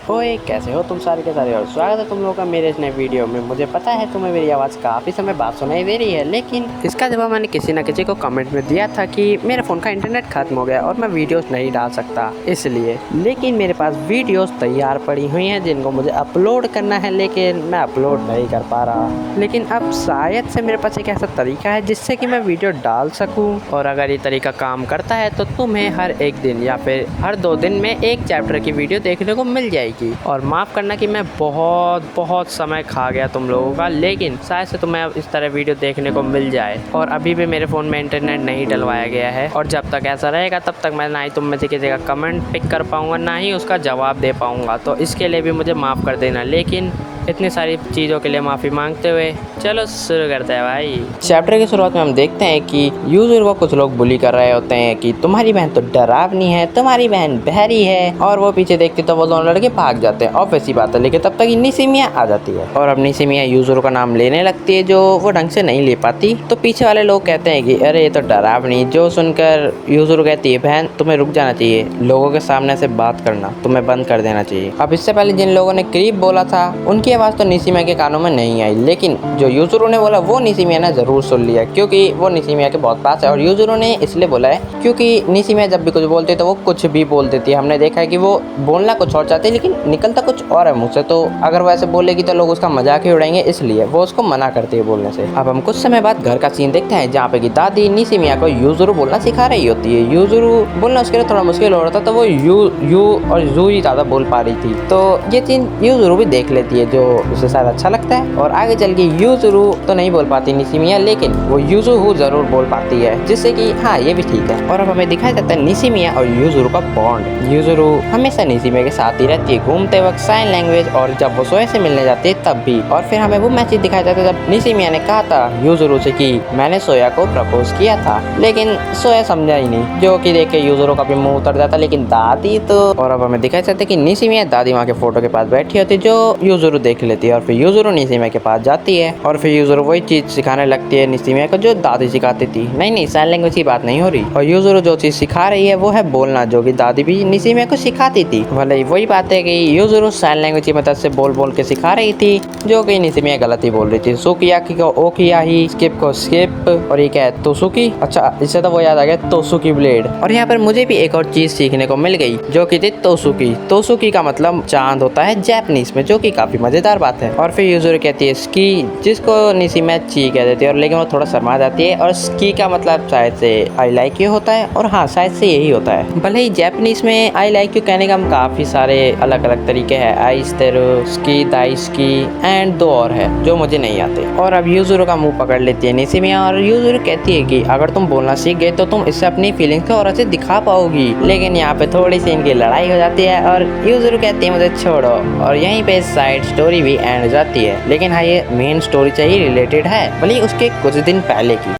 ओए कैसे हो तुम सारे के सारे और स्वागत है तुम लोगों का मेरे इस नए वीडियो में। मुझे पता है तुम्हें मेरी आवाज़ काफ़ी समय बाद सुनाई दे रही है, लेकिन इसका जवाब मैंने किसी न किसी को कमेंट में दिया था कि मेरे फ़ोन का इंटरनेट खत्म हो गया और मैं वीडियोस नहीं डाल सकता इसलिए। लेकिन मेरे पास वीडियोस तैयार पड़ी हुई हैं जिनको मुझे अपलोड करना है, लेकिन मैं अपलोड नहीं कर पा रहा। लेकिन अब शायद से मेरे पास एक ऐसा तरीका है जिससे कि मैं वीडियो डाल सकूँ, और अगर ये तरीका काम करता है तो तुम्हें हर एक दिन या फिर हर 2 दिन में एक चैप्टर की वीडियो देखने को मिल जाएगी। और माफ़ करना कि मैं बहुत समय खा गया तुम लोगों का, लेकिन शायद से तुम्हें अब इस तरह वीडियो देखने को मिल जाए। और अभी भी मेरे फ़ोन में इंटरनेट नहीं डलवाया गया है, और जब तक ऐसा रहेगा तब तक मैं ना ही तुम में से किसी का कमेंट पिक कर पाऊँगा, ना ही उसका जवाब दे पाऊँगा। तो इसके लिए भी मुझे माफ़ कर देना। लेकिन इतनी सारी चीज़ों के लिए माफ़ी मांगते हुए चलो शुरू करते हैं भाई। चैप्टर की शुरुआत में हम देखते हैं कि यूजर को कुछ लोग बुली कर रहे होते हैं कि तुम्हारी बहन तो डरावनी है, तुम्हारी बहन बहरी है, और वो पीछे देखते तो वो दोनों लड़के भाग जाते हैं। ऑब्वियस सी बात है, लेकिन तब तक निसिमिया आ जाती है और अब निसिमिया यूजर का नाम लेने लगती है जो वो ढंग से नहीं ले पाती। तो पीछे वाले लोग कहते हैं कि अरे ये तो डरावनी, जो सुनकर यूजर कहती है बहन तुम्हें रुक जाना चाहिए, लोगों के सामने से बात करना तुम्हें बंद कर देना चाहिए। अब इससे पहले जिन लोगों ने क्रीप बोला था उनकी आवाज़ तो निसिमिया के कानों में नहीं आई, लेकिन जो यूजुरो ने बोला वो निसिमिया ने ज़रूर सुन लिया, क्योंकि वो निसिमिया के बहुत पास है। और यूजुरो ने इसलिए बोला है क्योंकि निसिमिया जब भी कुछ बोलती है तो वो कुछ भी बोल देती है। हमने देखा है कि वो बोलना कुछ और चाहती है लेकिन निकलता कुछ और है मुँह से, तो अगर वो ऐसे बोलेगी तो लोग उसका मजाक ही उड़ाएंगे, इसलिए वो उसको मना करती है बोलने से। अब हम कुछ समय बाद घर का सीन देखते हैं जहाँ पे कि दादी निसिमिया को यूजुरो बोलना सिखा रही होती है। यूजुरो बोलना उसके लिए थोड़ा मुश्किल हो रहा था, तो वो यू और जू ही ज़्यादा बोल पा रही थी। तो ये चीज़ यूजुरो भी देख लेती है, जो उसे शायद अच्छा लगता है। और आगे चल के यूजुरो तो नहीं बोल पाती निसिमिया, लेकिन वो यूजुहू जरूर बोल पाती है, जिससे कि हाँ ये भी ठीक है। और अब हमें दिखाया जाता है निसिमिया और यूजुरो का बॉन्ड। यूजुरो हमेशा निसिमिया के साथ ही रहती है घूमते वक्त, साइन लैंग्वेज, और जब वो सोया से मिलने जाती है तब भी। और फिर हमें वो मैसेज दिखाया जाता है जब निसिमिया ने कहा था यूजुरो से कि मैंने सोया को प्रपोज किया था, लेकिन सोया समझा ही नहीं, जो कि देख के यूजुरो का भी मुंह उतर जाता, लेकिन दादी तो। और अब हमें दिखाया जाता है कि निसिमिया दादी माँ के फोटो के पास बैठी होती है जो यूजुरो देख लेती है, और फिर यूजुरो निसिमिया के पास जाती है और फिर यूजुरो वही चीज सिखाने लगती है निसिमिया को जो दादी सिखाती थी। नहीं साइन लैंग्वेज की बात नहीं हो रही, और यूजुरो जो चीज सिखा रही है वो है बोलना, जो कि दादी भी निसिमिया को सिखाती थी। भले ही वही बात है कि यूजुरो साइन लैंग्वेज की मदद से बोल के सिखा रही थी, जो कि निसिमिया गलत ही बोल रही थी। सुकियाकी को ओकियाही, स्किप को स्किप, और ये क्या है तोसुकी। अच्छा इससे तो वो याद आ गया तोसुकी ब्लेड। और यहाँ पर मुझे भी एक और चीज सीखने को मिल गई जो कि थी तोसुकी। तोसुकी का मतलब चांद होता है जापानीज में, जो कि काफी मजेदार बात है। और फिर यूजुरो कहती है स्की, जिसको निसिमिया ची कह देती है, और लेकिन वो थोड़ा शर्मा जाती है। और स्की का मतलब शायद से आई लाइक यू होता है, और हाँ शायद से यही होता है। भले ही जापानीज में आई लाइक यू कहने का हम काफी सारे अलग अलग तरीके हैं, आइस तेरो, स्की दाइस्की, एंड 2 और है जो मुझे नहीं आते। और अब यूजुरो का मुंह पकड़ लेती है निसिमिया, और यूजुरो कहती है कि अगर तुम बोलना सीख गए तो तुम इससे अपनी फीलिंग्स को और अच्छे दिखा पाओगी। लेकिन यहाँ पे थोड़ी सी इनकी लड़ाई हो जाती है और यूजुरो कहती है मुझे छोड़ो, और यहीं पे साइड स्टोरी भी एंड हो जाती है। लेकिन हाँ ये मेन स्टोरी से ही रिलेटेड है, भले उसके कुछ दिन पहले की।